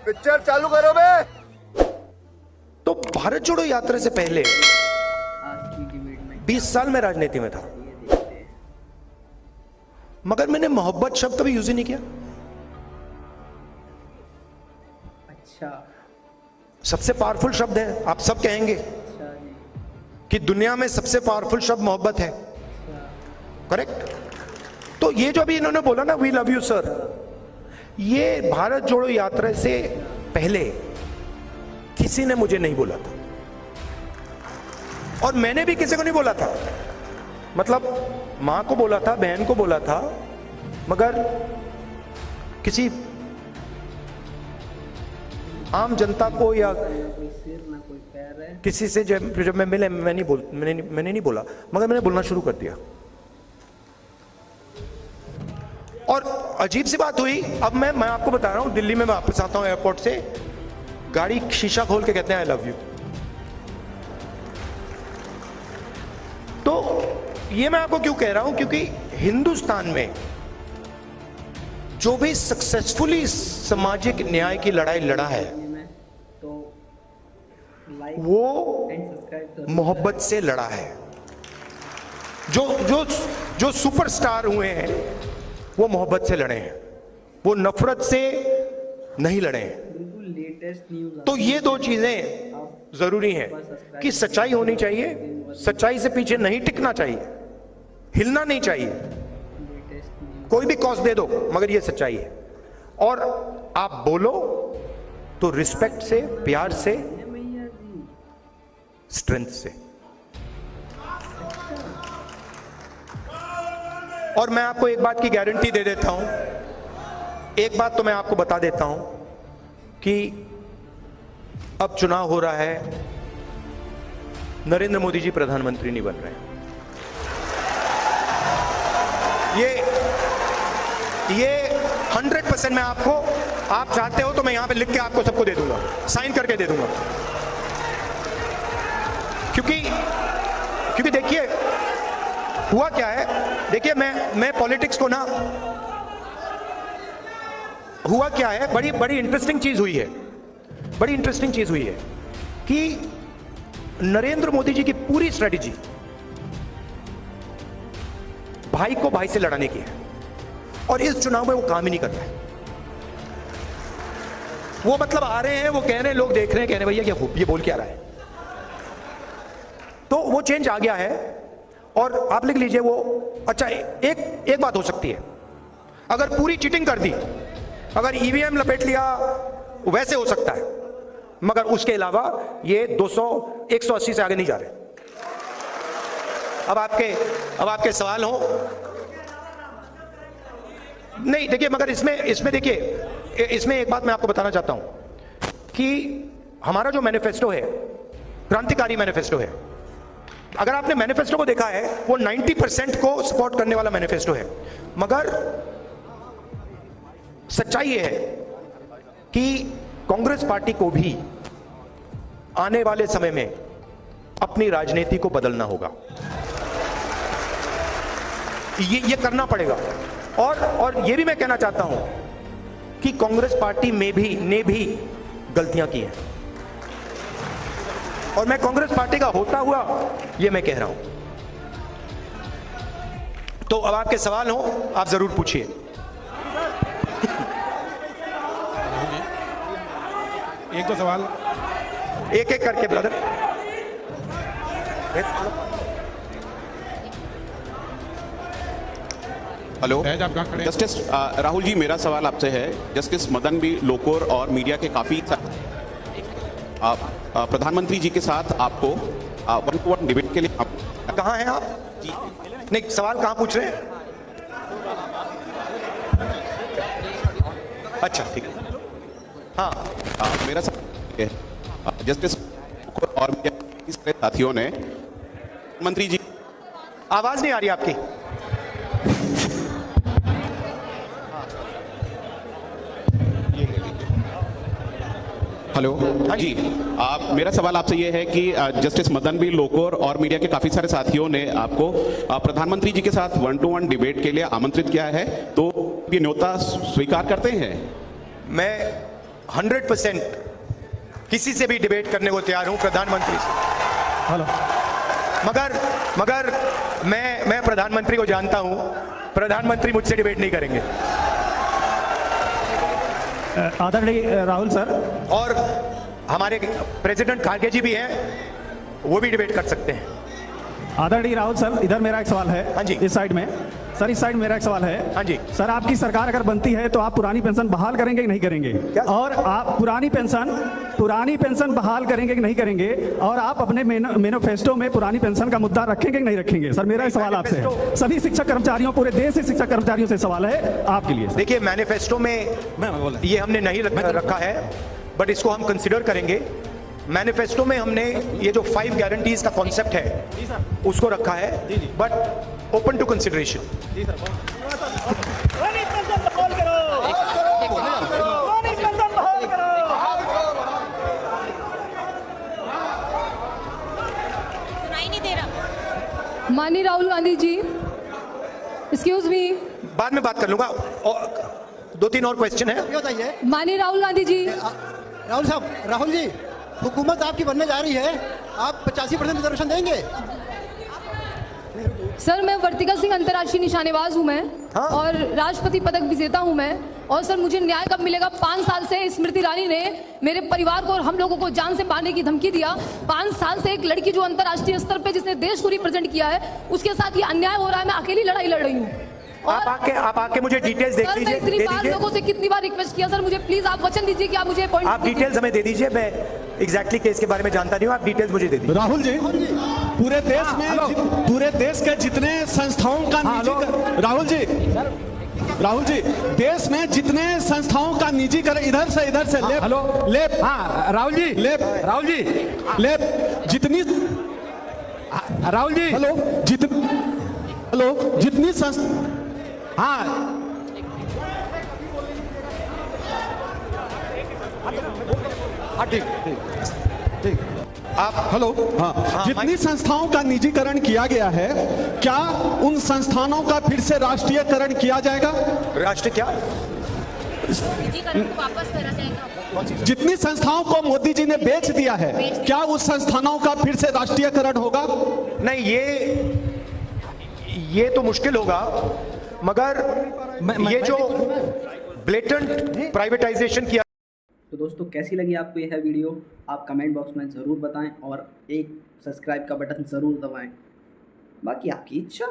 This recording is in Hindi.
पिक्चर चालू करो बे। तो भारत जोड़ो यात्रा से पहले 20 साल में राजनीति में था, मगर मैंने मोहब्बत शब्द कभी यूज ही नहीं किया। अच्छा, सबसे पावरफुल शब्द है, आप सब कहेंगे अच्छा जी, कि दुनिया में सबसे पावरफुल शब्द मोहब्बत है, अच्छा, करेक्ट? तो ये जो अभी इन्होंने बोला ना, वी लव यू सर, ये भारत जोड़ो यात्रा से पहले किसी ने मुझे नहीं बोला था, और मैंने भी किसी को नहीं बोला था। मतलब मां को बोला था, बहन को बोला था, मगर किसी आम जनता को या कोई सिर ना कोई पैर है। किसी से जब मैं मिले, मैंने नहीं बोला, मगर मैंने बोलना शुरू कर दिया। और अजीब सी बात हुई, अब मैं आपको बता रहा हूं, दिल्ली में मैं वापस आता हूं एयरपोर्ट से, गाड़ी शीशा खोल के कहते हैं आई लव यू। तो ये मैं आपको क्यों कह रहा हूं, क्योंकि हिंदुस्तान में जो भी सक्सेसफुली सामाजिक न्याय की लड़ाई लड़ा है, मैं तो लाइक वो एंड सब्सक्राइब मोहब्बत से लड़ा है। जो जो जो सुपरस्टार हुए हैं वो मोहब्बत से लड़े हैं, वो नफरत से नहीं लड़े हैं। बिल्कुल लेटेस्ट न्यूज़। तो ये दो चीजें जरूरी हैं कि सच्चाई होनी चाहिए, सच्चाई से पीछे नहीं टिकना चाहिए, हिलना नहीं चाहिए, लेटेस्ट न्यूज़। कोई भी कॉस्ट दे दो, मगर ये सच्चाई है। और आप बोलो तो रिस्पेक्ट से, प्यार से, मैया जी, स्ट्रेंथ से। और मैं आपको एक बात की गारंटी दे देता हूं, एक बात तो मैं आपको बता देता हूं कि अब चुनाव हो रहा है, नरेंद्र मोदी जी प्रधानमंत्री नहीं बन रहे हैं। ये 100% मैं आपको, आप चाहते हो तो मैं यहां पे लिख के आपको सबको दे दूंगा, साइन करके दे दूंगा। क्योंकि देखिए हुआ क्या है, देखिए मैं पॉलिटिक्स को ना, हुआ क्या है, बड़ी इंटरेस्टिंग चीज हुई है, बड़ी इंटरेस्टिंग चीज हुई है कि नरेंद्र मोदी जी की पूरी स्ट्रेटेजी भाई को भाई से लड़ाने की है, और इस चुनाव में वो काम ही नहीं कर रहा है। वो मतलब आ रहे हैं, वो कह रहे हैं, लोग देख रहे हैं, कह रहे हैं भैया ये बोल क्या रहा है। तो वो चेंज आ गया है, और आप लिख लीजिए वो। अच्छा, एक बात हो सकती है, अगर पूरी चीटिंग कर दी, अगर ईवीएम लपेट लिया, वैसे हो सकता है, मगर उसके अलावा ये 200 180 से आगे नहीं जा रहे। अब आपके सवाल हो, नहीं देखिए, मगर इसमें देखिए, इसमें एक बात मैं आपको बताना चाहता हूं कि हमारा जो मैनिफेस्टो है, क्रांतिकारी मैनिफेस्टो है। अगर आपने मैनिफेस्टो को देखा है, वो 90% को सपोर्ट करने वाला मैनिफेस्टो है, मगर सच्चाई ये है कि कांग्रेस पार्टी को भी आने वाले समय में अपनी राजनीति को बदलना होगा, ये करना पड़ेगा। और ये भी मैं कहना चाहता हूं कि कांग्रेस पार्टी ने भी गलतियां की हैं, और मैं कांग्रेस पार्टी का होता हुआ ये मैं कह रहा हूं। तो अब आपके सवाल हो, आप जरूर पूछिए। एक दो सवाल एक एक करके ब्रदर। हेलो, आप कहाँ खड़े हैं? जस्टिस राहुल जी, मेरा सवाल आपसे है। जस्टिस मदन बी लोकुर और मीडिया के काफी प्रधानमंत्री जी के साथ आपको 1-to-1 डिबेट के लिए कहां हैं आप? नहीं, सवाल कहां पूछ रहे हैं? अच्छा, ठीक है। हाँ, मेरा सवाल है, जस्टिस लोकुर और मीडिया के सारे साथियों ने मंत्री जी, आवाज नहीं आ रही आपकी। हेलो जी, मेरा सवाल आपसे ये है कि जस्टिस मदन बी लोकुर और मीडिया के काफी सारे साथियों ने आपको प्रधानमंत्री जी के साथ 1-to-1 डिबेट के लिए आमंत्रित किया है, तो ये न्योता स्वीकार करते हैं? मैं 100% किसी से भी डिबेट करने को तैयार हूं, प्रधानमंत्री से। हेलो, मगर मैं प्रधानमंत्री को जानता हूं, प्रधानमंत्री मुझसे डिबेट नहीं करेंगे। आदरणीय राहुल सर, और हमारे प्रेसिडेंट खारगे जी भी हैं, वो भी डिबेट कर सकते हैं। आदरणीय राहुल सर, इधर मेरा एक सवाल है। हाँ जी। इस साइड में सर, इस साइड मेरा एक सवाल है। हाँ जी। सर, आपकी सरकार अगर बनती है तो आप पुरानी पेंशन बहाल करेंगे कि नहीं करेंगे? क्या? और आप पुरानी पेंशन बहाल करेंगे कि नहीं करेंगे? और आप अपने मैनिफेस्टो में पुरानी पेंशन का मुद्दा रखेंगे कि नहीं रखेंगे? सर, मेरा एक सवाल आपसे है। सभी शिक्षक कर्मचारियों, पूरे देश से शिक्षक कर्मचारियों से सवाल है आपके लिए। देखिए, मैनिफेस्टो में ये हमने नहीं रखा है, बट इसको हम कंसिडर करेंगे। मैनिफेस्टो में हमने ये जो 5 गारंटीज का कॉन्सेप्ट है उसको रखा है, बट ओपन टू कंसिडरेशन। सुनाई नहीं दे रहा। माननीय राहुल गांधी जी, एक्सक्यूज मी। बाद में बात कर लूंगा, और 2-3 और क्वेश्चन है। ये बताइए माननीय राहुल गांधी जी, राहुल साहब, राहुल जी, हुकूमत आपकी बनने जा रही है, आप 85% रिजर्वेशन देंगे? सर मैं वर्तिका सिंह अंतर्राष्ट्रीय निशानेबाज हूं मैं, हाँ। और राष्ट्रपति पदक विजेता हूं मैं। और सर मुझे न्याय कब मिलेगा? 5 साल से स्मृति ईरानी ने मेरे परिवार को और हम लोगों को जान से मारने की धमकी दिया। 5 साल से एक लड़की जो अंतर्राष्ट्रीय स्तर पे जिसने देश को रिप्रेजेंट किया है, उसके साथ ये अन्याय हो रहा है। मैं अकेली लड़ाई लड़ रही हूँ। आप आके मुझे डिटेल्स देख सर मैं लीजिए, इतनी दे बार दीजिए। लोगों से कितनी बार रिक्वेस्ट किया, सर मुझे प्लीज आप वचन दीजिए कि आप मुझे अपॉइंट आप डिटेल्स हमें दे दीजिए। मैं एग्जैक्टली केस के बारे में जानता नहीं हूँ, आप डिटेल्स मुझे दे दीजिए। राहुल जी, पूरे देश के जितने संस्थाओं का राहुल जी, देश में जितने संस्थाओं का निजीकरण, इधर से लेफ्ट, हेलो, लेफ्ट, हाँ राहुल जी, लेफ्ट, जितनी, राहुल जी, जितनी संस्था, हाँ ठीक। आप हेलो, हाँ, जितनी संस्थाओं का निजीकरण किया गया है, क्या उन संस्थानों का फिर से राष्ट्रीयकरण किया जाएगा? राष्ट्र क्या? निजीकरण को वापस करा जाएगा। जितनी संस्थाओं को मोदी जी ने बेच दिया है, क्या उस संस्थानों का फिर से राष्ट्रीयकरण होगा? नहीं, ये तो मुश्किल होगा, मगर ये जो ब्लेटेंट प्राइवेटाइजेशन किया। तो दोस्तों, कैसी लगी आपको यह वीडियो? आप कमेंट बॉक्स में ज़रूर बताएं और एक सब्सक्राइब का बटन ज़रूर दबाएं। बाकी आपकी इच्छा।